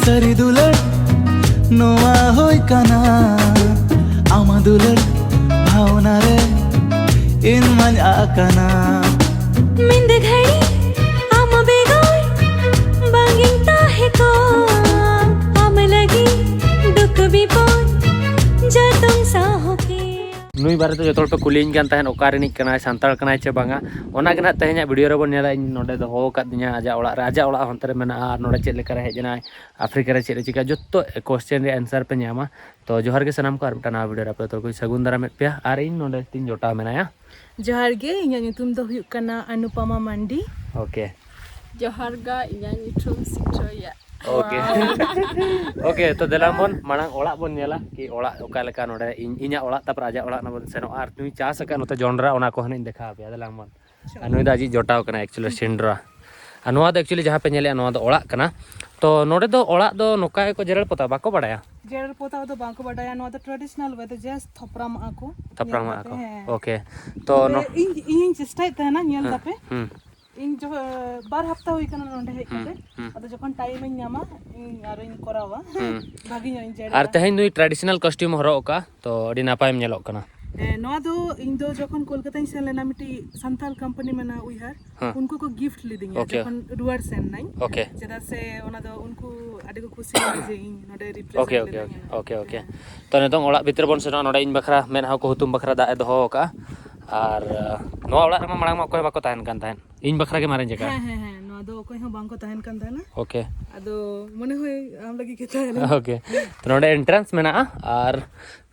सरी दुलड़ नोआ होई कना आमा दुलड़ भावना रे इन मन आकना मिंद घड़ी आम बेगोर बांगिंग ताहे को आम लगी दुख विपोर जतुम साहो के नुई बारे तो जो पे कुलिंग कान तहन ओका रिनिक कनाय सांताल कनाय चे बांगा ओना गना तहन वीडियो रे बोन नेला इन नोडे दो हो कादिया आजा ओड़ा हंतरे मेना आर नोडे चेक लेकर हेजना अफ्रीका रे चेक चिका जत्तो क्वेश्चन रे आंसर पे न्यामा तो जोहार के सनाम को आर मिटा वीडियो रे पे तो कोई सगुन दारा में पे आर इन नोडे तीन जोटा मेनाया जोहार गे इᱧᱟᱜ ᱧᱩᱛᱩᱢ ᱫᱚ ᱦᱩᱭᱩᱜ ᱠᱟᱱᱟ अनुपमा मांडी ओके जोहार गा इᱧᱟᱜ ᱧᱩᱛᱩᱢ सिट्रोया ओके ओके तो देलामन मांग ओड़ा बोन नेला कि ओड़ा ओका लेका नोडे इña ओड़ा तापर आजा ओड़ा ना बोन सेनो आर तुई चास का नोते जोंडरा ओना को हने देखा पे देलामन अनुई दाजी जोटाव कना एक्चुअली सिंड्रा अनुवा दो एक्चुअली जहां पे नेले अनुवा दो ओड़ा कना तो नोडे दो ओड़ा दो नोका को जेरल पता बाको बडाया जेरल पोता दो बाको बडाया नो the traditional way the just थपराम आको ओके तो नो इन चेष्टा तहना नेल दापे इन जो बार हफ्ता हुई कना नोंडे हेज कते अद जखन टाइम इन न्यामा इन आरो इन करावा भागी इन जेरल आर तहेन नुई ट्रेडिशनल कॉस्ट्यूम हरो ओका तो अडी नापायम नेलो कना नोआ दो इन दो जखन कोलकाता इन सेन लेना मिटी संथाल कंपनी मेना उइहार उनको को गिफ्ट लीदिंग जखन रुआर सेन नाइ ओके चेदा से ओना दो उनको आडे को खुशी जे इन नोडे रिप्रेजेंट ओके तो नितों ओड़ा भितर बोन सेनो नोडे इन बखरा मेन हा को हुतुम बखरा दा दो ओका आर नो ओड़ा रे मांग मा कोय बाको तहन कान तहन इन बखरा के मारे जका नो दो कोय हो बांग को तहन कान तहना ओके अदो मने होय आम लगी के तहना ओके तो नोडे एंट्रेंस मेना आर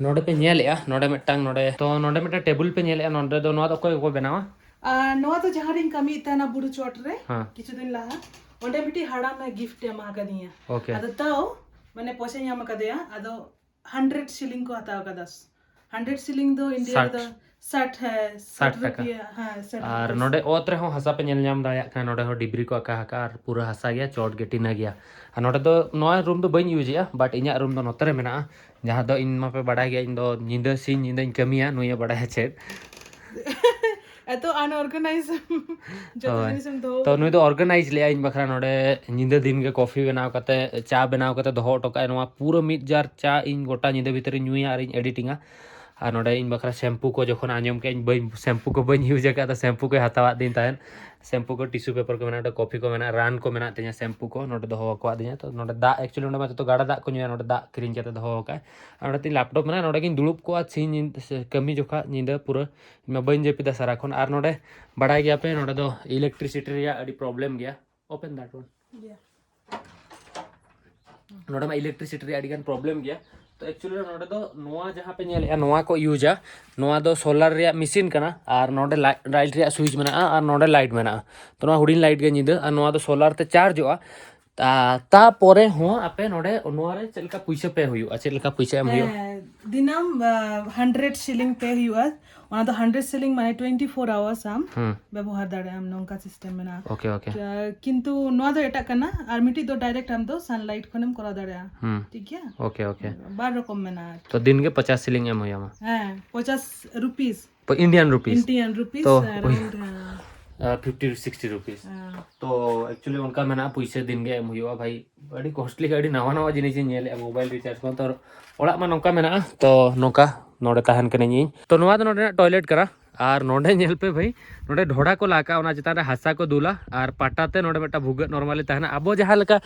नोडे पे नेलेया नोडे मिटांग नोडे तो नोडे मिटा टेबल पे नेलेया नोडे दो नो कोय को बनावा नो तो जहां रिंग कमी तहना बुरु चोट रे किछु दिन लहा ओंडे मिटी हाड़ा में गिफ्ट एमा कदिया ओके अदो ताओ माने पोसे ᱧᱟᱢ कदिया अदो 100 शिलिंग को हताव कदास 100 शिलिंग दो इंडिया दो 60 है 60 रुपया हां 60 आर नोडे ओत रे हो हसा पे नेल ᱧᱟᱢ दाया का नोडे हो डिब्री को आका हका आर पूरा हसा गया चोट गेटिना गया आ नोडे दो नोआ रूम दो बइन यूज या बट इña रूम दो नोतरे मेना जहां दो इन मा पे बड़ा गया इन दो निंदा सिन निंदा इन कमिया नुया बड़ा है छेद एतो अनऑर्गेनाइज जो जिनिसम दो तो नुई दो ऑर्गेनाइज ले इन बखरा नोडे निंदा दिन के कॉफी बनाव कते चा बनाव कते दोहो टोका नोआ पूरा मिड जार चा इन गोटा निंदा भीतर नुया are in एडिटिंगा are नोडे in Bakhra shampoo को जखन आंजम के इन बई शैम्पू को बई यूज का तो शैम्पू को हतावा दिन तहन शैम्पू को टिश्यू पेपर को मेना कॉफी को मेना रान को मेना तेया शैम्पू को नोडे दोहो को दिया तो नोडे दा एक्चुअली नोडे मते तो गाड़ा दा को न्या नोडे दा क्रीन के दोहो का नोडे तीन लैपटॉप मेना नोडे किन दुलुप को सिन कमी जोखा निंदा पूरा मैं बइन जेपिदा सारा खन आर नोडे बड़ाय गया पे नोडे दो इलेक्ट्रिसिटी रे अडी प्रॉब्लम गया ओपन दैट वन नोडे में इलेक्ट्रिसिटी रे अडी गन प्रॉब्लम गया तो एक्चुअली नोडे दो नोआ जहां पे नेल नोआ को यूजा नोआ दो सोलर रे मशीन कना आर नोडे लाइट रे स्विच मेना आर नोडे लाइट मेना तो नोआ हुडिन लाइट गे निदा आर नोआ दो सोलर ते चार्ज होआ ता पोरे हो आपे नोडे नोआ रे चलका पैसा पे हुआ चलका पैसा एम हुआ दिनम 100 शिलिंग पे हुआ ओना तो 100 शिलिंग माने 24 आवर्स आम व्यवहार दाड़े आम नोंका सिस्टम मेना ओके ओके किंतु नोआ दो एटा कना आर मिटी दो डायरेक्ट हम दो सनलाइट खनम करा दाड़े ठीक है ओके ओके बार रकम मेना तो दिन के 50 शिलिंग एम हुआ हां 50 रुपीस इंडियन रुपीस तो 50-60 रुपीस तो एक्चुअली उनका मेना पैसे दिन गे एम हुआ भाई बड़ी कॉस्टली गाड़ी नवा नवा जिनिस नेल मोबाइल रिचार्ज को तो ओड़ा मा नोका मेना तो नोका नोडे तहन कने तो नोआ दो नोडे टॉयलेट करा आर नोडे नेल पे भाई नोडे ढोड़ा को लाका ओना चितान रे हसा को दुला आर पाटाते नोडे मेटा भुगा नॉर्मली तहना अबो जहां लका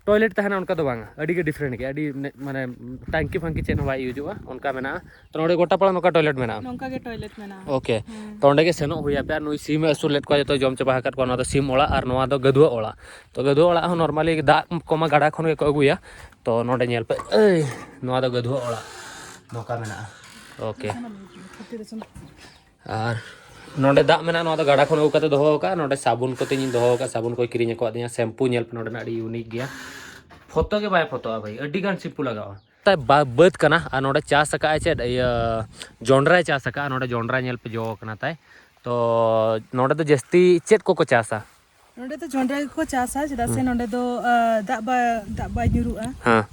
टॉयलेट तहना उनका तो बांगा अडी के डिफरेंट के अडी माने टैंकी फंकी चेन बाई यूजुआ उनका मेना तो नोडे गोटा पड़ा नोका टॉयलेट मेना नोका के टॉयलेट मेना ओके तो ओंडे के सेनो हुया पे नुई सिम असुलेट को जतो जम चबा हकत को ना तो सिम ओला आर नोआ दो गदुआ ओला तो गदुआ ओला हो नॉर्मली दा कोमा गाडा खन के को अगुया तो नोडे नेल पे ए नोआ दो गदुआ ओला नोका मेना ओके आर नोडे दा मेना नोआ दो गाडा खन उकते दोहो का नोडे साबुन को तिनी दोहो का साबुन को किरिन को दिया शैम्पू नेल पे नोडे अडी यूनिक गया फोटो के बाय फोटो भाई अडी गान शैम्पू लगावा ता बद कना आ नोडे चा सका चे जोंडरा चा सका नोडे जोंडरा नेल पे जो कना ताई तो नोडे तो जस्ती चेत को चासा नोडे तो जोंडरा को चासा चेदा से नोडे दो दाबा न्युरुआ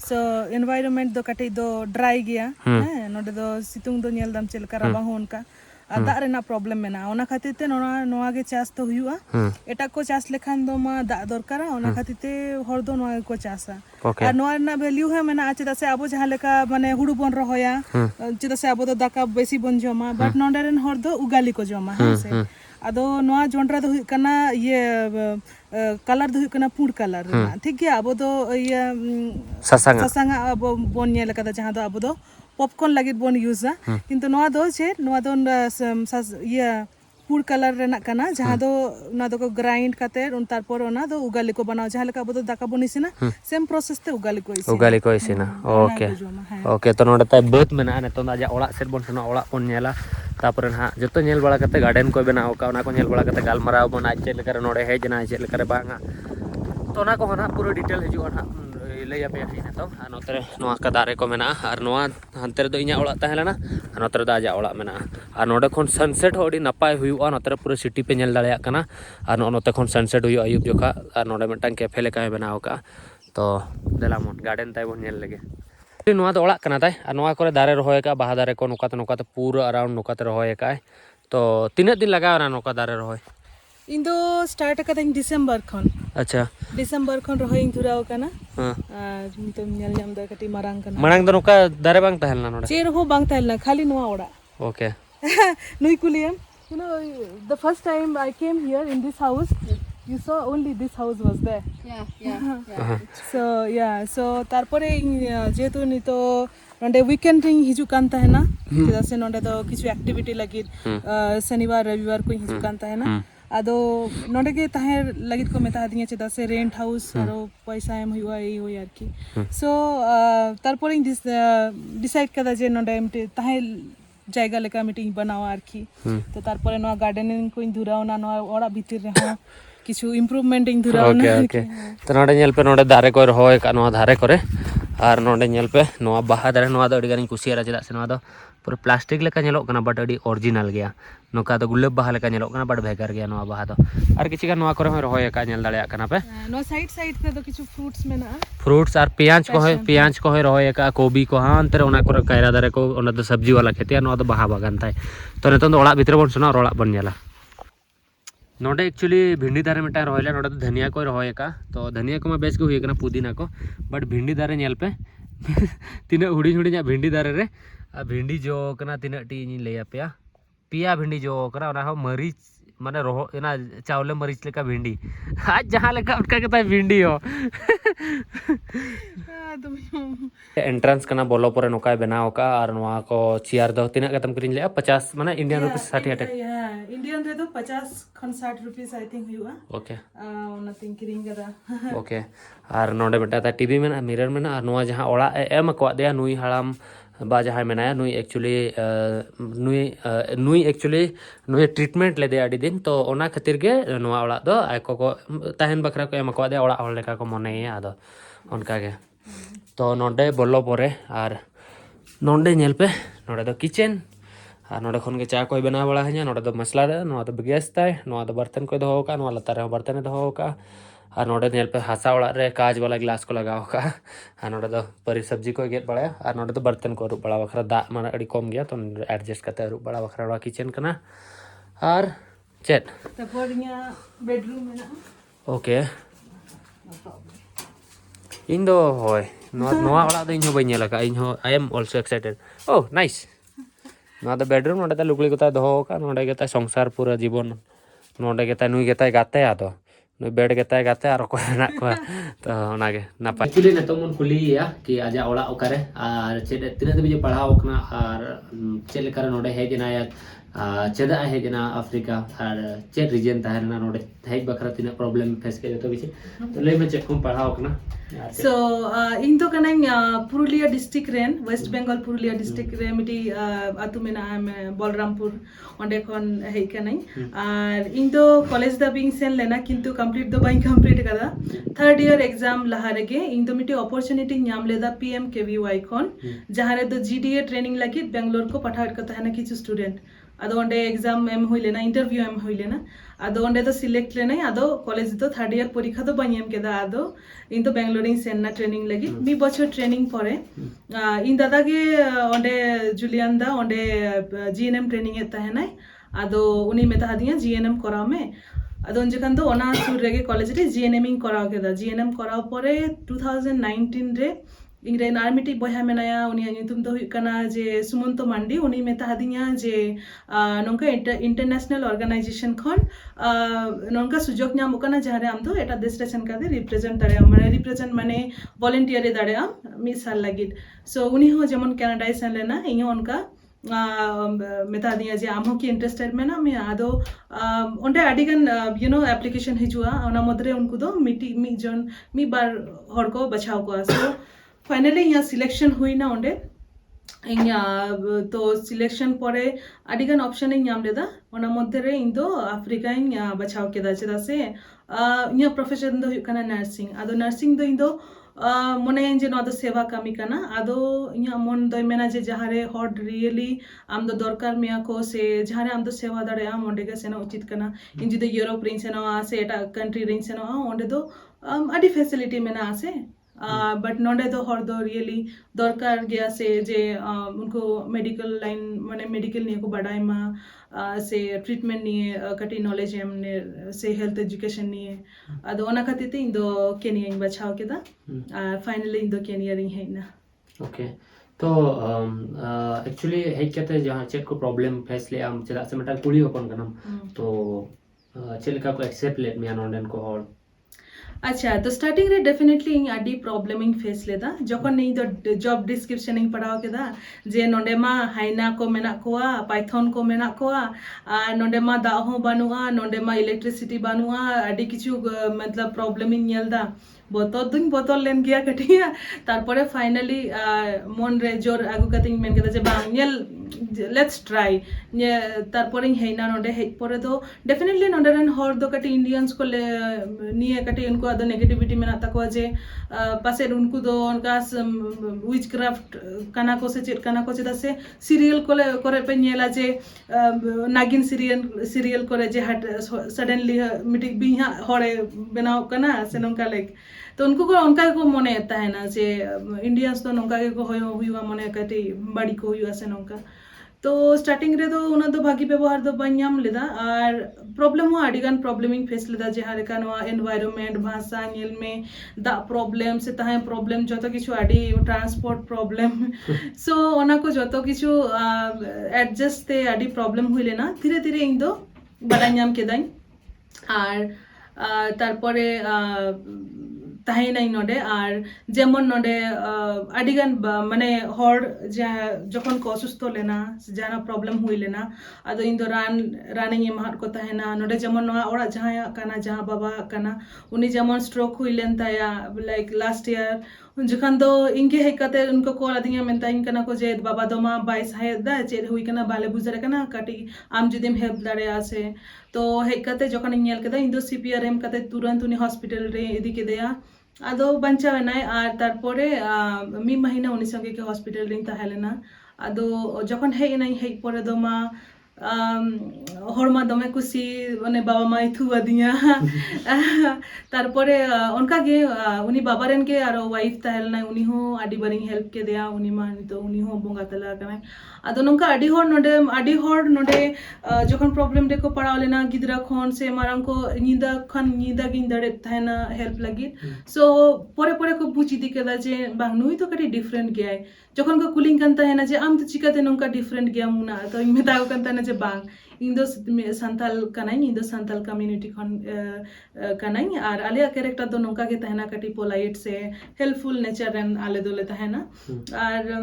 सो एनवायरनमेंट दो कटे दो ड्राई गया है नोडे दो सितुंग दो नेल दम चलका राबा होन का दाग रेना प्रॉब्लम मेना ओना खातिर ते नोआ गे चास तो हुआ एटा को चास लेखान दो मा दाग दरकार ओना खातिर ते हर दो नोआ को चासा और नोआ रेना वैल्यू है मेना चेदा से अब जहां लेका माने हुड़ू बन रहोया चेदा से अब दो दाका बेसी बन जमा बट नोंडे रेन हर दो उगाली को जमा है से अदो नोआ जोंड्रा दो कना ये कलर दो कना पुड कलर ठीक गया अब दो ये ससांगा अब बन नेल कदा जहां दो अब दो पॉपकॉर्न लगे बोन यूज़ा किंतु नोआ दो ये फूड कलर रेना कना जहां दो ना दो को ग्राइंड करते उन तारपर ओना दो उगाली को बनाओ जहां लेका बदो दाका बन इसिना सेम प्रोसेस ते उगाली को इसिना ओके तो नोडे ताय बत मेना ने तो आजा ओड़ा सेट बन सना ओड़ा बन नेला तापर ना जतो नेल बड़ा कते गार्डन को बनाओ का ओना को नेल बड़ा कते गालमराव बन आज चेक लेकर नोडे हेज ना चेक लेकर बांगा तो ना को ना पूरा डिटेल हिजुआ ना लैया पे आखिना तो नोतरे नोआ का दारे को मेना और नोआ हंते दो इना ओड़ा तहलेना नोतरे दा आजा ओड़ा मेना और नोडे खन सनसेट हो अडी नपाय हुआ नोतरे पूरा सिटी पे नेल दाड़िया कना और नोते खन सनसेट हुआ अयुब जोखा और नोडे मिटन कैफे लेका बनाओ का तो देलामन गार्डन ताय बोन नेल लेगे नोआ दो ओड़ा कना ताय और नोआ करे दारे रहोय का बाहा दारे को नोकाते पूरा अराउंड नोकाते रहोय का तो तीन दिन लगावना नोका दारे रहोय इन दो स्टार्ट कदाኝ डिसेंबर खन अच्छा डिसेंबर खन रहोय इन धुराव कना तो नेल नाम दा कटी मारांग दो नोका दारे बांग तहलना नोडे चेर हो बांग तहलना खाली नोआ ओड़ा okay Nooyi कुलियम you know the first time I came here in this house you saw only this house was there so tarpore jehetu nito नोंडे वीकेंड रिंग हिजु कान ताहेना चेदा से नोंडे दो किछु एक्टिविटी लगी शनिवार रविवार को हिजु कान ताहेना आदो नोंडे के ताहे लगित को मेता दिया चेदा से रेंट हाउस आरो पैसा एम हुआ ए हो यार की सो तारपरे दिस डिसाइड कदा जे नोंडे एमटे ताहे जायगा लेका मीटिंग बनाओ आर की तो तारपरे नो गार्डनिंग को धुराव ना नो ओड़ा भीतर रे हो किछु इंप्रूवमेंट इन धुराव ना ओके तो नोंडे नेल पे नोंडे दारे को रहोय का नो धारे करे और नोंडे नेल पे नो बाहा दारे नो अडी गानी कुसियारा चेदा से नो दो पूरा प्लास्टिक लेका नेलो कना बट अडी ओरिजिनल गया नोका दो गुलाब बाहा लेका नेलो कना बट भेगार गया नो बाहा दो और किछि का नो करे हो रहोय का नेल दाड़िया कना पे नो साइड पे तो किछु फ्रूट्स में ना फ्रूट्स और पियाज को रहोय का कोबी को हां अंतर ओना को कायरा दारे को ओना दो सब्जी वाला खेती नो दो बाहा बागान ताय तो नेतो दो ओड़ा भीतर बन सुना ओड़ा बन नेला नोडे एक्चुअली भिंडी दारे मिटा रहोयला नोडे धनिया को रहोय का तो धनिया को मा बेस को हुई कना पुदीना को बट भिंडी दारे नेल पे तीन हुडी हुडी भिंडी दारे रे भिंडी जो कना तीन टी नी लैया पे पिया भिंडी जो कना ओना हो मरीच माने रहो ना चावले मरीच लेका भिंडी आज जहां लेका उनका के भिंडी हो एंट्रेंस कना बोलो परे नोका बनाओ का और नोआ को चेयर दो तीना कतम करिन ले 50 माने इंडियन रुपीस 60 अटक इंडियन रे तो 50 खन 60 रुपीस आई थिंक हुआ ओके नथिंग किरिंग करा ओके और नोडे बेटा टीवी में मिरर में और नोआ जहां ओड़ा एम को दे नुई हड़ाम बा जहां मेना नुई एक्चुअली नुई ट्रीटमेंट ले दे अडी दिन तो ओना खातिर के नोआ ओड़ा दो आको को ताहन बखरा को एम को दे ओड़ा हol लेका को मने आदो उनका के तो नोडे बोलो परे और नोडे नेल पे नोडे दो किचन और नोडे खन के चा को बना बड़ा है नोडे दो मसला रे नोआ दो गैस ताय नोआ दो बर्तन को दो का नोआ लतार बर्तन दो का और नोडे नेल पे हासा ओड़ा रे काज वाला गिलास को लगाओ का और नोडे दो परी सब्जी को गेट बड़ा और नोडे दो बर्तन को रूप बड़ा बखरा दा माने अड़ी कम गया तो एडजस्ट करते रूप बड़ा बखरा वाला किचन कना और चेट तपोर इया बेडरूम में ना ओके इन दो होय नोआ ओड़ा दो इनहो बइन लगा इनहो I am also excited oh nice नोआ दो बेडरूम नोडे लुगली को दो का नोडे के संसार पूरा जीवन नोडे के नुई के गाते आदो नुई बेड के गाते और को ना को तो ओनागे नापा एक्चुअली नेतो मन कुलिया कि आजा ओड़ा ओकारे और चेड तीन दबे पढ़ाओ कना और चेड लेकर नोडे हेजना या चेदा हेजना अफ्रीका और चेड रीजन ताहना नोडे हेज बखरा तीन प्रॉब्लम फेस के तो बिचे तो ले में चेक को पढ़ाओ कना सो इन तो कना पुरुलिया डिस्ट्रिक्ट रेन वेस्ट बंगाल पुरुलिया डिस्ट्रिक्ट रे मिटी आतु मेना बलरामपुर ओंडे खन हेई कनाई और इन तो कॉलेज दा बिंग सेन लेना किंतु कंप्लीट दो बाई कंप्लीट कदा थर्ड ईयर एग्जाम लहा रेगे इन तो मिटी अपॉर्चुनिटी नाम लेदा पीएमकेवीवाई खन जहां रे दो जीडीए ट्रेनिंग लगी बेंगलोर को पठाड़ को तहना किछु student ado onde exam em hui lena interview em hui lena ado onde do select lenai ado college do third year porikha do bani em keda ado in do Bangalore sen na training lagi mi bochor training pore in dada ge onde Julian da onde GNM training eta henai ado uni meta hadiya GNM korao me ado unje kan do ona sur rege college re GNMing korao keda GNM korao pore 2019 re इंग्रेन army टी बया मेनाया उनी nyutum do huyuk kana je Sumanto Mandi uni meta hadinya je nongka international organization khon nongka sujok nyamok kana jahare am do eta desh re sen kade represent dare am mane represent mane volunteer e dare am mi sal lagit so uni ho jemon Canada sen lena inyo onka meta diya je amho ki interested mena me ado onde adigan you know application hijua ona modre unku do mi jon mi bar hor ko bachao ko so finally यहाँ selection हुई ना ओंडे तो selection परे अडिगन option in नाम लेदा ओना मध्य रे इन दो Africa in बचाव केदा चेदा से यहाँ प्रोफेशन दो कना नर्सिंग आदो नर्सिंग दो इन दो मने जे नो दो सेवा कमी कना आदो यहाँ मन दो मेना जे जहारे हॉट रियली आम दो दरकार मिया को से जहारे आम दो सेवा दाड़े आम ओंडे के सेना उचित कना इन जुदे यूरोप रिंग सेना आसे एटा कंट्री रिंग सेना ओंडे दो अडी फैसिलिटी मेना आसे बट नोडे तो हर दो रियली दरकार गया से जे उनको मेडिकल लाइन माने मेडिकल निये को बढ़ाई मा से ट्रीटमेंट निये कटी नॉलेज हमने से हेल्थ एजुकेशन निये अदो ओना खातिर इन दो केनिया इन बचाव केदा फाइनली इन दो केनिया रिंग है ना ओके तो एक्चुअली हेड कहते जहाँ चेक को प्रॉब्लम फेस ले हम चला से मटा कुली ओपन करना तो चेल का को एक्सेप्ट लेट में नॉन को और अच्छा तो स्टार्टिंग रे डेफिनेटली इन आडी प्रॉब्लमिंग फेस लेदा जखन नहीं तो जॉब डिस्क्रिप्शन इन पढ़ाओ केदा जे नोंडे मा हाइना को मेना कोआ पाइथन को मेना कोआ नोंडे मा दा हो बानुआ नोंडे मा इलेक्ट्रिसिटी बानुआ आडी किछु मतलब प्रॉब्लमिंग नेलदा बोतल लेन गया कटिया तारपरे फाइनली मन रे जोर आगु कतिंग मेन केदा जे बांग नेल लेट्स ट्राई तारपरे हेना नोंडे हे परे तो डेफिनेटली नोंडे रन हर दो कटी इंडियंस को ले निये कटी उनको अदो नेगेटिविटी मेना तको जे पासे उनको दो उनका विच क्राफ्ट काना को से चेत काना को चेदा से सीरियल को करे पे नेला जे नागिन सीरियल करे जे हट सडनली मिटी बिहा हरे बनाओ कना से नंका लाइक तो उनका को मने आता है ना जे इंडियंस तो नंका के को हुआ मने कटी बड़ी को हुआ से नंका तो स्टार्टिंग रे तो उना तो भागी व्यवहार तो बन्याम लेदा और प्रॉब्लम हो आडिगान प्रॉब्लमिंग फेस लेदा जे हारे का नवा एनवायरनमेंट भाषा नेल में दा प्रॉब्लम से ताहे प्रॉब्लम जतो किछु आडी ट्रांसपोर्ट प्रॉब्लम सो ओना को जतो किछु एडजस्ट ते आडी प्रॉब्लम हुइले ना धीरे धीरे इन दो बडान्याम केदाई और तारपरे ताहे नहीं नोडे और जेमन नोडे अडिगान माने हर जखन को असुस्थ लेना जाना प्रॉब्लम हुई लेना अदो इन दो रान एमार को ताहेना नोडे जेमन नोआ ओरा जहां काना जहां बाबा काना उनी जेमन स्ट्रोक हुई लेन ताया लाइक लास्ट ईयर जखन दो इनके हेकते उनको कॉल आदिया मेनता इन कना को जे बाबा दोमा 22 है दा जे हुई कना बाले बुझरे कना काटी आम जुदिम हेल्प दारे आसे तो हेकते जखन नेल केदा इन दो सीपीआरएम कते तुरंत उनी हॉस्पिटल रे इदी केदेया आदो बंचावेनाय आर तारपरे मी महीना उनी संगे के हॉस्पिटल रिंग ताहेलेना आदो जखन हे इनाई हे परे दोमा हरमा दमे खुशी माने बाबा माई थुआ दिया तारपरे उनका गे उनी बाबा रेन के आरो वाइफ ताहेलना उनी हो आडी बारिंग हेल्प के दिया उनी मा तो उनी हो बोंगा तला कना आदो नंका आडी हर नोडे जखन प्रॉब्लम देखो पड़ाव लेना गिदरा खन से मारंग को नीदा गिन दड़े थाना हेल्प लगी सो परे को बुझी दी केदा जे बांग नुई तो कटी डिफरेंट गया है जखन को कुलिंग कंता है ना जे आम तो चिकाते नंका डिफरेंट गया मुना तो इन मेता को कंता ना जे बांग इन दो संथाल कनाई इन दो संथाल कम्युनिटी खन कनाई और आलिया कैरेक्टर दो नंका के तहना कटी पोलाइट से हेल्पफुल नेचर एंड आले दोले तहना और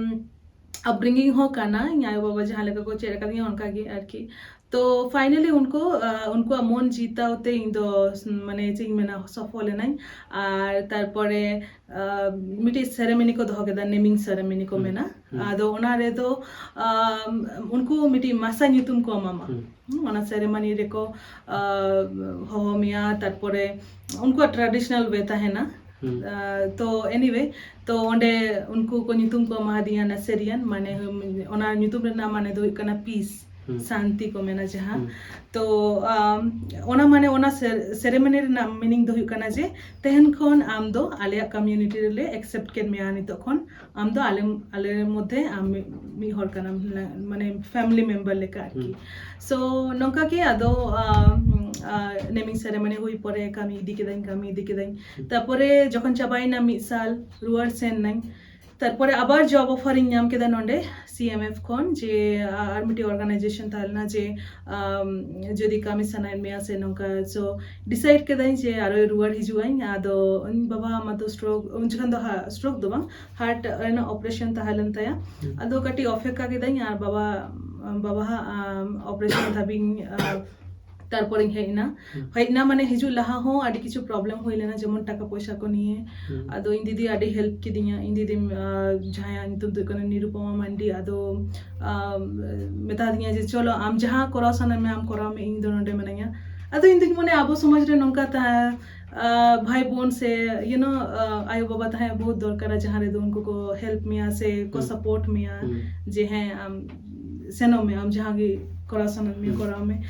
अपब्रिंगिंग हो करना यहाँ बाबा जहाँ लेकर को चेहरा कर दिया उनका की आरकी तो फाइनली उनको मन जीता होते इन दो माने चिंग मेना सफल है नहीं और तारपरे मिटी सेरेमनी को दो केदा नेमिंग सेरेमनी को मेना आदो ओना रे तो उनको मिटी मासा ᱧᱩᱛᱩᱢ को मामा ओना सेरेमनी रे को होमिया तारपरे उनको ट्रेडिशनल वे था है ना तो एनीवे तो ओंडे उनको को ᱧᱩᱛᱩᱢ को मा दिया ना सेरियन माने ओना ᱧᱩᱛᱩᱢ रे ना माने दो कना पीस शांति को मेना जहाँ तो ओना माने ओना सेरेमनी रे मीनिंग दो हुई कना जे तेहन खन आम दो आले कम्युनिटी रे एक्सेप्ट के मेया नि तखन आम दो आले मध्य आम मी हर कना माने फैमिली मेंबर लेका की सो नोंका के आदो नेमिंग सेरेमनी हुई परे कमी इदी केदाई तारपरे जखन चाबाइना मिद साल रुआर सेन नाई तारपरे आबार जॉब ऑफर इन नाम केदा नोंडे CMF खन जे आर मिटी ऑर्गेनाइजेशन तालना जे जदि कमी सनाइन मेया से नोंका सो डिसाइड केदाई जे आरो रुआर हिजुआई आदो बाबा मातो स्ट्रोक उन जखन दो स्ट्रोक दो बांग हार्ट रेना ऑपरेशन ताहलन ताया आदो कटी ऑफेका केदाई आर बाबा ऑपरेशन धाबिंग तारपर हेना माने हिजु लहा हो आडी किछु प्रॉब्लम होई लेना जेमन टाका पैसा को निये आदो इन दीदी आडी हेल्प किदिया इन दीदी जहाया नितु दो कने निरुपमा मांडी आदो मेता दिया जे चलो आम जहां करा सना में आम करा में इन दो नडे मनया आदो इन दिन मने आबो समाज रे नंका ता भाई बोन से यू नो आयो बाबा ता बहुत दरकार जहां रे दो उनको को हेल्प मिया से को सपोर्ट मिया जे हैं सेनो में आम जहां की कोरासन में कोरा में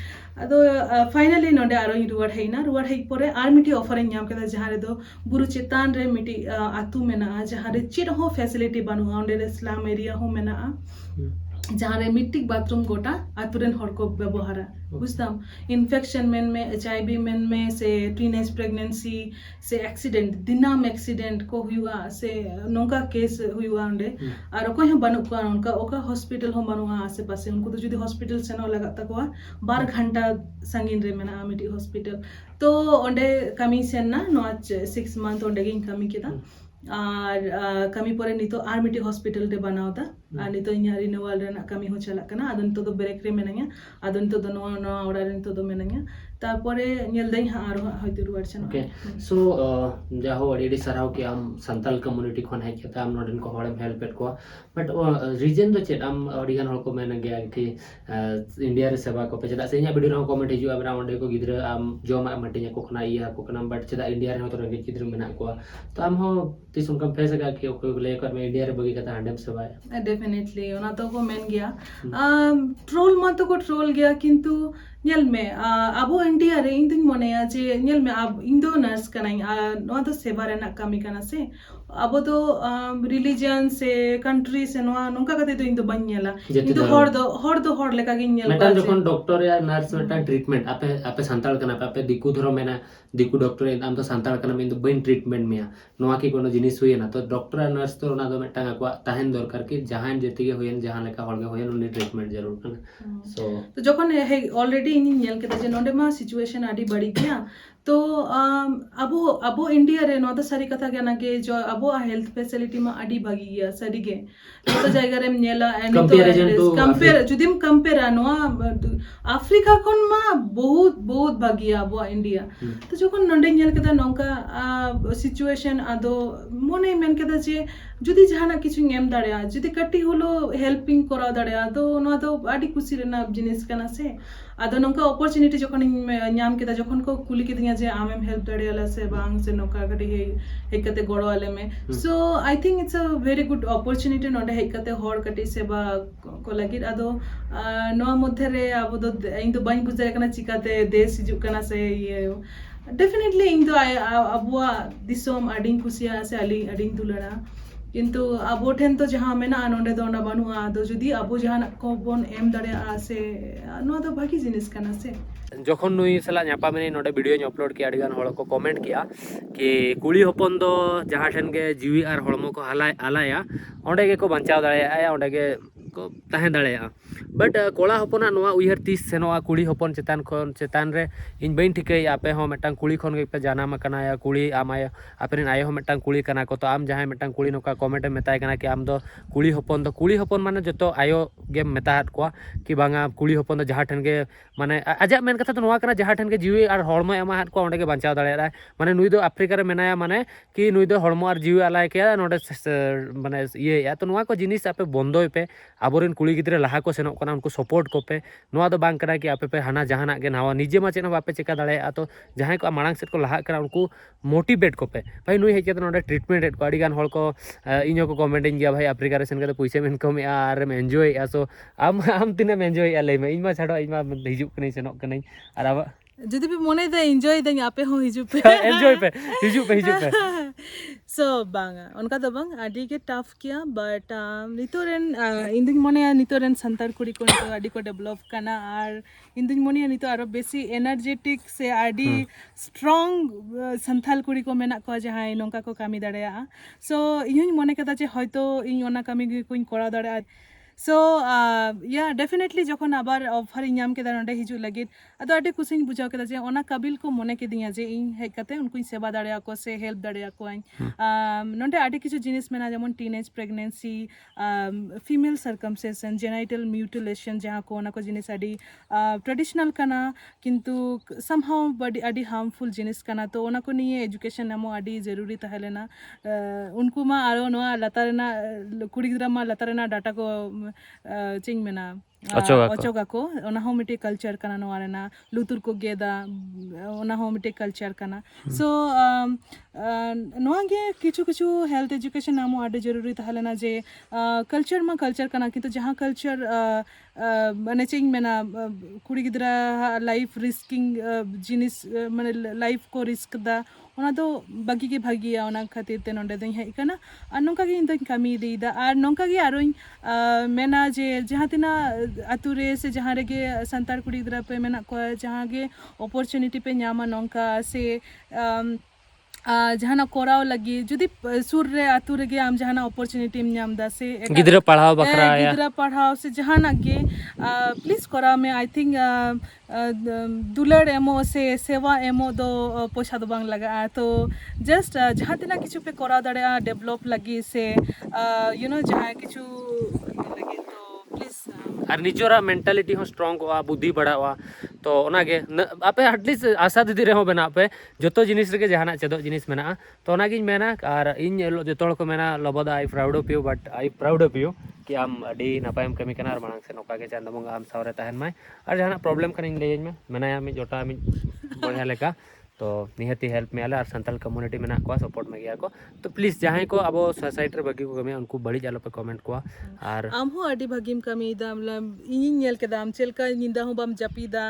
अदो फाइनली नोडे आरो रुआर हेई परे आर मिटी ऑफर नाम केदा जहां रे दो बुरु चेतान रे मिटी आतु मेना जहां रे चिर हो फैसिलिटी बानुआ ओंडे रे स्लम एरिया हो मेना जहां रे मिट्टी बाथरूम गोटा आतुरेन हर को व्यवहार बुझताम इन्फेक्शन मेन में HIV मेन में से टीनेज प्रेगनेंसी से एक्सीडेंट दिनाम एक्सीडेंट को हुआ से नोंका केस हुआ ओंडे और कोई हम बनु को उनका ओका हॉस्पिटल हो बनुआ आसे पासे उनको तो जुदी हॉस्पिटल से न लगा तकवा 12 घंटा संगीन रे मेना मिटी हॉस्पिटल तो ओंडे कमी सेन ना नो 6 मंथ ओंडे गिन कमी केदा और कमी परे नितो आर मिटी हॉस्पिटल रे बनावदा और नितो इnya रिन्यूअल रेना कमी हो चला कना अदन तो ब्रेक रे मेनया अदन तो नो नो ओडा रे तो मेनया तारपरे नेल दई आरो हयतो रुआर चन ओके सो जाहो अडी सराव के आम संताल कम्युनिटी खन है के आम नोडन को हड़म हेल्प एट को बट रीजन दो चेट आम अडी गान हड़ को मेन गया कि इंडिया रे सेवा को पे चदा से इnya वीडियो रे कमेंट हिजु आबरा ओंडे को गिदरा आम जोमा मटिया को खना इया को कना बट चदा इंडिया रे तो रगे गिदरा मेना को तो आम हो तिस उनका फेस का कि ओके ले कर में इंडिया रे बगी कता हंडम सेवा डेफिनेटली ओना तो को मेन गया ट्रोल मत को ट्रोल गया किंतु नेल में अबो इंडिया रे इन दिन मनेया जे नेल में अब इंदो नर्स कनाई नो तो सेवा रे ना कमी कना से अब तो रिलीजन से कंट्री से नोंका कते तो इंदो बन्यला इंदो हर दो लेका गिन नेल मेटा जखन डॉक्टर या नर्स मेटा ट्रीटमेंट आपे संताल कना आपे दिकु धरो मेना दिकु डॉक्टर आम तो संताल कना में बइन ट्रीटमेंट में नोआ की कोनो जिनिस हुई ना तो डॉक्टर या नर्स तो ना दो मेटा को ताहेन दरकार कि जहां जेति के होयन जहां लेका हल के होयन उनी ट्रीटमेंट जरूर कना सो तो जखन हे ऑलरेडी इन नेल के जे नोंडे मा सिचुएशन आडी बड़ी गया तो अबो इंडिया रे नो तो सारी कथा गना के जो अबो हेल्थ फैसिलिटी में आडी भागी गया सारी के तो जायगा रे नेला एनी तो कंपेयर जुदिम कंपेयर नो अफ्रीका खन मा बहुत भागी अबो इंडिया तो जखन नंडे नेल केदा नोंका सिचुएशन आदो मोने मेन केदा जे जुदी जहाना किछु एम दाड़या जुदी कटी होलो हेल्पिंग करा दाड़या तो नो तो आडी खुशी रेना जिनिस कना से आदो नोंका अपॉर्चुनिटी जखन नाम केदा जखन को कुली के दिया जे आम हेल्प दाड़याला से बांग से नोका कटी हे कते गड़ो वाले में so I think it's a very good opportunity नोडे हे कते हर कटी सेवा को लगी आदो नो मध्य रे अब दो इन तो बाई बुझे कना चिकाते देश हिजु कना से ये डेफिनेटली इन तो अबुआ दिसोम अडिंग खुशिया से अडिंग दुलड़ा किंतु अबो ठेन तो जहां मेना नोंडे दो ना बनुआ दो जुदी अबो जहां को बोन एम दड़े से नो तो भागी जिनिस कना से जखन नुई सला नापामिनी नोडे वीडियो अपलोड किया अडिगान हड़ को कमेंट किया कि कुड़ी हपन दो जहां ठेन के जीवी आर हड़मो को आलाया ओंडे के को बंचाव दाड़ेया ओंडे के को ताहें दाड़ेया बट कोड़ा हपना नोआ उयहर तीस सेनोआ कुड़ी हपन चेतान खन चेतान रे इन बइन ठिकै आपे हो मेटांग कुड़ी खन पे जानाम कना या कुड़ी आमाय आपेन आय हो मेटांग कुड़ी कना को तो आम जहां मेटांग कुड़ी नोका कमेंट मेताय कना कि आम दो कुड़ी हपन माने जतो आयो गे मेताहात को कि बांगा कुड़ी हपन दो जहां ठेन के माने आजा मेन कथा तो नोआ कना जहां ठेन के जीवी आर हड़मो एमाहात को ओंडे के बंचाव दाड़ेया माने नुई दो अफ्रीका रे मेनाया माने कि नुई दो हड़मो आर जीवी आलाय के नोडे माने ये या तो नोआ को जिनिस आपे बंदोय पे ᱟᱵᱚᱨᱮᱱ ᱠᱩᱲᱤ ᱜᱤᱫᱽᱨᱟᱹ ᱞᱟᱦᱟ ᱠᱚ ᱥᱮᱱᱚᱜ ᱠᱟᱱᱟ ᱩᱱᱠᱩ ᱥᱟᱯᱳᱨᱴ ᱠᱚᱯᱮ ᱱᱚᱣᱟ ᱫᱚ ᱵᱟᱝ ᱠᱟᱱᱟ ᱠᱤ ᱟᱯᱮ ᱯᱮ ᱦᱟᱱᱟ ᱡᱟᱦᱟᱱᱟᱜ ᱜᱮ ᱱᱟᱣᱟ ᱱᱤᱡᱮ ᱢᱟ ᱪᱮᱫ ᱦᱚᱸ ᱵᱟᱯᱮ ᱪᱮᱠᱟ ᱫᱟᱲᱮᱭᱟᱜᱼᱟ ᱛᱚ ᱡᱟᱦᱟᱸᱭ ᱠᱚ ᱢᱟᱲᱟᱝ ᱥᱮᱫ ᱠᱚ ᱞᱟᱦᱟᱜ ᱠᱟᱱᱟ ᱩᱱᱠᱩ ᱢᱳᱴᱤᱵᱮᱴ ᱠᱚᱯᱮ ᱵᱷᱟই ᱱᱩᱭ ᱦᱮᱡ ᱠᱟᱛᱮ ᱱᱚᱰᱮ ᱴᱨᱤᱴᱢᱮন্ট ᱮᱫ ᱠᱚᱣᱟ ᱟᱹᱰᱤ ᱜᱟᱱ ᱦᱚᱲ ᱠᱚ ᱤᱧ ᱦᱚᱸᱠᱚ ᱠᱚᱢᱮᱱᱴᱤᱧ ᱜᱮᱭᱟ ᱵᱷᱟই ᱟᱯᱷᱨᱤᱠᱟ ᱨᱮ ᱥᱮᱱ ᱠᱟᱛᱮ ᱯᱚᱭᱥᱟᱢ ᱤᱱᱠᱟᱢᱮᱜᱼᱟ ᱟᱨᱮᱢ ᱮᱱᱡᱚᱭᱮᱜᱼᱟ ᱥᱳ ᱟᱢ ᱛᱤᱱᱟᱹᱜ ᱮᱢ ᱮᱱᱡᱚᱭᱮᱜᱼᱟ ᱞᱟᱹᱭ ᱢᱮ ᱤᱧ ᱢᱟ ᱪᱷᱟᱰᱚ ᱤᱧ ᱢᱟ ᱦᱤᱡᱩᱜ ᱠᱟᱹᱱᱟᱹᱧ ᱥᱮᱱᱚᱜ ᱠᱟᱹᱱᱟᱹᱧ ᱟᱨ ᱟᱵᱚ ᱡᱩᱫᱤ ᱯᱮ ᱢᱚᱱᱮ ᱫᱟ ᱮᱱᱡᱚᱭ ᱫᱟᱹᱧ ᱟᱯᱮ ᱦᱚᱸ ᱦᱤᱡᱩᱜ ᱯᱮ ᱮᱱᱡᱚᱭ ᱯᱮ ᱦᱤᱡᱩᱜ ᱯᱮ ᱥᱚ ᱵᱟᱝᱟ ᱚᱱᱠᱟ ᱫᱚ ᱵᱟᱝ ᱟᱹᱰᱤ ᱜᱮ ᱴᱟᱯ ᱜᱮᱭᱟ ᱵᱟᱴ ᱱᱤᱛᱚᱜ ᱨᱮᱱ ᱤᱧ ᱫᱩᱧ ᱢᱚᱱᱮᱭᱟ ᱱᱤᱛᱚᱜ ᱨᱮᱱ ᱥᱟᱱᱛᱟᱲ ᱠᱩᱲᱤ ᱠᱚ ᱱᱤᱛᱚᱜ ᱟᱹᱰᱤ ᱠᱚ ᱰᱮᱵᱷᱞᱚᱯ ᱠᱟᱱᱟ ᱟᱨ ᱤᱧ ᱫᱩᱧ ᱢᱚᱱᱮᱭᱟ ᱱᱤᱛᱚᱜ ᱟᱨᱚ ᱵᱮᱥᱤ ᱮᱱᱟᱨᱡᱮᱴᱤᱠ ᱥᱮ ᱟᱹᱰᱤ ᱥᱴᱨong ᱥᱟᱱᱛᱟᱲ ᱠᱩᱲᱤ ᱠᱚ ᱢᱮᱱᱟᱜ ᱠᱚᱣᱟ ᱡᱟᱦᱟᱸᱭ ᱱᱚᱝᱠᱟ ᱠᱚ ᱠᱟᱹᱢᱤ ᱫᱟᱲᱮᱭᱟᱜᱼᱟ ᱥᱚ ᱤᱧ ᱦᱚᱧ ᱢᱚᱱᱮ ᱠᱮᱫᱟ ᱡᱮ ᱦᱚᱭᱛᱚ ᱤᱧ ᱚᱱᱟ ᱠᱟᱹᱢᱤ ᱠᱚᱧ ᱠᱚᱨᱟᱣ ᱫᱟᱲᱮᱭᱟᱜᱼᱟ ᱥᱚ ᱤᱭᱟ ᱰᱮফᱤᱱᱮᱴᱞᱤ ᱡᱚᱠᱷᱚᱱ ᱟবার ᱚᱯᱷᱟᱨ ᱤᱧ ᱧᱟᱢ ᱠᱮᱫᱟ ᱱᱚᱰᱮ ᱦᱤᱡᱩᱜ ᱞᱟᱹᱜᱤᱫ ᱟᱫᱚ ᱟᱹᱰᱤ ᱠᱩᱥᱤᱧ ᱵᱩᱡᱷᱟᱹᱣ ᱠᱮᱫᱟ ᱡᱮ ᱚᱱᱟ ᱠᱟᱵᱤᱞ ᱠᱚ ᱢᱚᱱᱮ ᱠᱤᱫᱤᱧᱟ ᱡᱮ ᱤᱧ ᱦᱮᱡ ᱠᱟᱛᱮ ᱩᱱᱠᱩᱧ ᱥᱮᱵᱟ ᱫᱟᱲᱮᱭᱟᱠᱚᱣᱟ ᱥᱮ ᱦᱮल्प ᱫᱟᱲᱮᱭᱟᱠᱚᱣᱟᱧ ᱱᱚᱰᱮ ᱟᱹᱰᱤ ᱠᱤᱪᱷᱩ ᱡᱤᱱᱤᱥ ᱢᱮᱱᱟᱜᱼᱟ ᱡᱮᱢᱚᱱ ᱴᱤᱱᱮᱡ ᱯᱨᱮᱜᱱᱮন্সি ᱯᱷᱤᱢᱮᱞ সার্কামসেশন জেনাইটাল মিউটিলেশন ᱡᱟᱦᱟᱸ ᱠᱚ ᱚᱱᱟ ᱠᱚ ᱡᱤᱱᱤᱥ ᱟᱹᱰᱤ ᱴᱨᱟᱰᱤᱥনাᱞ ᱠᱟᱱᱟ ᱠᱤᱱᱛᱩ সামহাও ᱟᱹᱰᱤ হার্মফুল জিনিস ᱠᱟᱱᱟ ᱛᱚ ᱚᱱᱟ ᱠᱚ ᱱᱤᱭᱮ এডুকেশন ᱮᱢᱚᱜ ᱟᱹᱰᱤ ᱡᱟᱹᱨᱩᱨᱤ ᱛᱟᱦᱮᱸ ᱞᱮᱱᱟ ᱩᱱᱠᱩ ᱢᱟ ᱟᱨᱚ ᱱᱚᱣᱟ ᱞᱟᱛᱟᱨ ᱨᱮᱱᱟᱜ ᱠᱩᱲᱤ ᱜᱤᱫᱽᱨᱟᱹ ᱢᱟ ᱞᱟᱛᱟᱨ ᱨᱮᱱᱟᱜ ᱰᱟᱴᱟ ᱠᱚ ᱪᱮᱫ ᱤᱧ ᱢᱮᱱᱟ ᱚᱪᱚᱜᱟᱠᱚ ᱚᱱᱟ ᱦᱚᱸ ᱢᱤᱫᱴᱮᱡ ᱠᱟᱞᱪᱟᱨ ᱠᱟᱱᱟ ᱱᱚᱣᱟ ᱨᱮᱱᱟᱜ ᱞᱩᱛᱩᱨ ᱠᱚ ᱜᱮᱫᱟ ᱚᱱᱟ ᱦᱚᱸ ᱢᱤᱫᱴᱮᱡ ᱠᱟᱞᱪᱟর ᱠᱟᱱᱟ ᱥᱚ ᱱᱚᱣᱟ ᱜᱮ ᱠᱤᱪᱷᱩ ᱦᱮᱞথ এডুকেশন ᱮᱢᱚᱜ ᱟᱹᱰᱤ ᱡᱟᱹᱨᱩᱨᱤ ᱛᱟᱦᱮᱸ ᱞᱮᱱᱟ ᱡᱮ ᱠᱟᱞᱪᱟর ᱢᱟ ᱠᱟᱞᱪᱟর ᱠᱟᱱᱟ ᱠᱤᱱᱛᱩ ᱡᱟᱦᱟᱸ ᱠᱟᱞᱪᱟর মানে ᱪᱮᱫ ᱤᱧ ᱢᱮᱱᱟ ᱠᱩᱲᱤ ᱜᱤᱫᱽᱨᱟᱹ ᱞᱟᱭᱤᱯᱷ ᱨᱤᱥᱠᱤᱝ ᱡᱤᱱᱤস ᱢᱟᱱᱮ ᱞᱟᱭᱤᱯᱷ ᱠᱚ ᱨᱤᱥᱠ ᱫᱟ ᱚᱱᱟ ᱫᱚ ᱵᱟᱹᱜᱤ ᱜᱮ ᱵᱷᱟᱜᱤᱭᱟ ᱚᱱᱟ ᱠᱷᱟᱹᱛᱤᱨ ᱛᱮ ᱱᱚᱰᱮ ᱫᱚᱧ ᱦᱮᱡ ᱟᱠᱟᱱᱟ ᱟᱨ ᱱᱚᱝᱠᱟ ᱜᱮ ᱤᱧ ᱫᱚᱧ ᱠᱟᱹᱢᱤ ᱤᱫᱤᱭᱮᱫᱟ ᱟᱨ ᱱᱚᱝᱠᱟ ᱜᱮ ᱟᱨᱚᱧ ᱢᱮᱱᱟ ᱡᱮ ᱡᱟᱦᱟᱸ ᱛᱤᱱᱟᱹᱜ ᱟᱛᱳ ᱨᱮ ᱥᱮ ᱡᱟᱦᱟᱸ ᱨᱮᱜᱮ ᱥᱟᱱᱛᱟᱲ ᱠᱩᱲᱤ ᱜᱤᱫᱽᱨᱟᱹ ᱯᱮ ᱢᱮᱱᱟᱜ ᱠᱚᱣᱟ ᱡᱟᱦᱟᱸ ᱜᱮ ᱚᱯᱚᱨᱪᱩᱱᱤᱴᱤ ᱯᱮ ᱧᱟᱢᱟ ᱱᱚᱝᱠᱟ ᱥᱮ ᱡᱟᱦᱟᱱᱟᱜ ᱠᱚᱨᱟᱣ ᱞᱟᱹᱜᱤᱫ ᱡᱩᱫᱤ ᱥᱩᱨ ᱨᱮ ᱟᱛᱳ ᱨᱮᱜᱮ ᱟᱢ ᱡᱟᱦᱟᱱᱟᱜ ᱚᱯᱚᱨᱪᱩᱱᱤᱴᱤᱢ ᱧᱟᱢ ᱮᱫᱟ ᱥᱮ ᱜᱤᱫᱽᱨᱟᱹ ᱯᱟᱲᱦᱟᱣ ᱵᱟᱠᱷᱨᱟ ᱜᱤᱫᱽᱨᱟᱹ ᱯᱟᱲᱦᱟᱣ ᱥᱮ ᱡᱟᱦᱟᱱᱟᱜ ᱜᱮ ᱯᱞᱤᱡ ᱠᱚᱨᱟᱣ ᱢᱮ ᱟᱭ ᱛᱷᱤᱝᱠ ᱫᱩᱞᱟᱹᱲ ᱮᱢᱚᱜ ᱥᱮ ᱥᱮᱵᱟ ᱮᱢᱚᱜ ᱫᱚ ᱯᱚᱭᱥᱟ ᱫᱚ ᱵᱟᱝ ᱞᱟᱜᱟᱜᱼᱟ ᱛᱚ ᱡᱟᱥᱴ ᱡᱟᱦᱟᱸ ᱛᱤᱱᱟᱹᱜ ᱠᱤᱪᱷᱩ ᱯᱮ ᱠᱚᱨᱟᱣ ᱫᱟᱲᱮᱭᱟᱜᱼᱟ ᱰᱮᱵᱷᱞᱚᱯ ᱞᱟᱹᱜᱤᱫ ᱥᱮ ᱡᱟᱦᱟᱸ ᱠᱤᱪᱷᱩ ᱞᱟᱹᱜᱤᱫ ᱛᱚ ᱯᱞᱤᱡ ᱟᱨ ᱱᱤᱡᱮᱨᱟᱜ ᱢᱮᱱᱴᱟᱞᱤᱴᱤ ᱦᱚᱸ ᱥᱴᱨᱚᱝ ᱠᱚᱜᱼᱟ ᱵᱩᱫᱽᱫᱷᱤ ᱵᱟᱲᱦᱟᱜᱼᱟ ᱛᱚ ᱚᱱᱟᱜᱮ ᱟᱯᱮ ᱟᱴᱞᱤᱥᱴ ᱟᱥᱟ ᱫᱤᱫᱤ ᱨᱮᱦᱚᱸ ᱵᱮᱱᱟᱜ ᱯᱮ ᱡᱚᱛᱚ ᱡᱤᱱᱤᱥ ᱨᱮᱜᱮ ᱡᱟᱦᱟᱱᱟᱜ ᱪᱮᱫᱚᱜ ᱡᱤᱱᱤस ᱢᱮᱱᱟᱜᱼᱟ ᱛᱚ ᱚᱱᱟᱜᱤᱧ ᱢᱮᱱᱟ ᱟᱨ ᱤᱧ ᱡᱚᱛᱚ ᱦᱚᱲ ᱠᱚ ᱢᱮᱱᱟ ᱞᱚᱵᱚᱫᱟ I proud of you but I proud of you कि आम अड़ी नपायम कमी कना और मांग से नौका के चांद बंगा आम सावरे तहन माय और जहां प्रॉब्लम कनी लैन में मनाया मी जोटा मी बढ़िया लेका तो निहती हेल्प में आले और संताल कम्युनिटी में को सपोर्ट में गया को तो प्लीज जहां को अब सोसाइटी रे बगी को कमी उनको बड़ी जालो पे कमेंट को और आम हो अड़ी भागीम कमी दा मतलब इनिन नेल के दाम चेलका निंदा हो बम जपीदा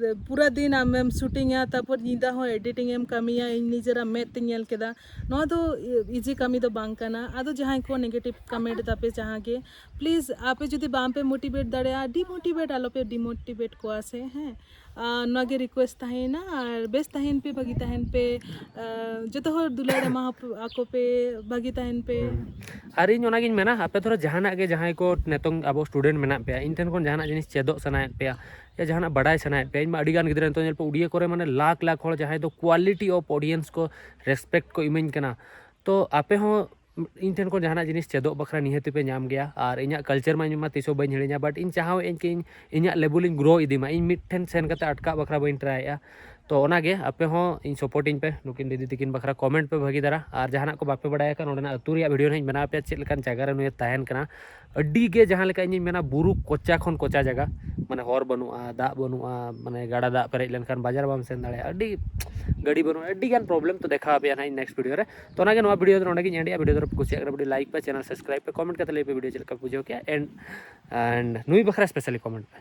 पूरा दिन आम शूटिंग या तापर निंदा हो एडिटिंग एम कमिया इन निजरा मेत नेल के दा नो दो इजी कमी दो बांग कना आदो जहां को नेगेटिव कमेंट तापे जहां के प्लीज आपे जुदी बाम पे मोटिवेट दाड़े डिमोटिवेट आलो पे डिमोटिवेट को आसे हैं नगे रिक्वेस्ट तहना और बेस तहन पे भागी तहन पे जो हर दुलारे मा आको पे भागी तहन पे और इन ओनागिन मेना आपे थोड़ा जहाना के जहां को नेतों अब स्टूडेंट मेना पे इन ठेन कोन जहाना जिनिस चेदो सनायत पे या जहाना बड़ाई सनायत पे इन अड़ी गान गिद्रा तो पे उड़िया करे माने लाख लाख हर जहां तो क्वालिटी ऑफ ऑडियंस को रेस्पेक्ट को इमेज कना तो आपे हो इन ठेन को जहाना जिनिस चेदो बखरा निहती पे नाम गया और इन कल्चर मा तीसो बी हिड़िया बट इन चाहो इन लेवल इन ग्रो इदीमा इन मिठेन सेन कते अटका बखरा बी ट्राया तो ओनागे आपे हो इन सपोर्टिंग पे नुकिन दीदी तकिन बखरा कमेंट पे भागी दारा और जहाना को बापे बड़ाया का नोडना अतु रिया वीडियो नहीं बना पे चेक लेकान जगह रे नुय तहन कना अड्डी के जहां लेका इन मेना बुरु कोचा खन कोचा जगह माने हर बनुआ दा बनुआ माने गाड़ा दा पेरे लेनखान बाजार बाम सेन दाड़े अड्डी गाड़ी बनुआ अड्डी गान प्रॉब्लम तो देखा पे ना नेक्स्ट वीडियो रे तो ओनागे नोवा वीडियो नोडे गिन एंडिया वीडियो दर कुछ अगर वीडियो लाइक पे चैनल सब्सक्राइब पे कमेंट करते ले पे वीडियो चलका बुझो क्या and Nooyi Bakhra specially comment पे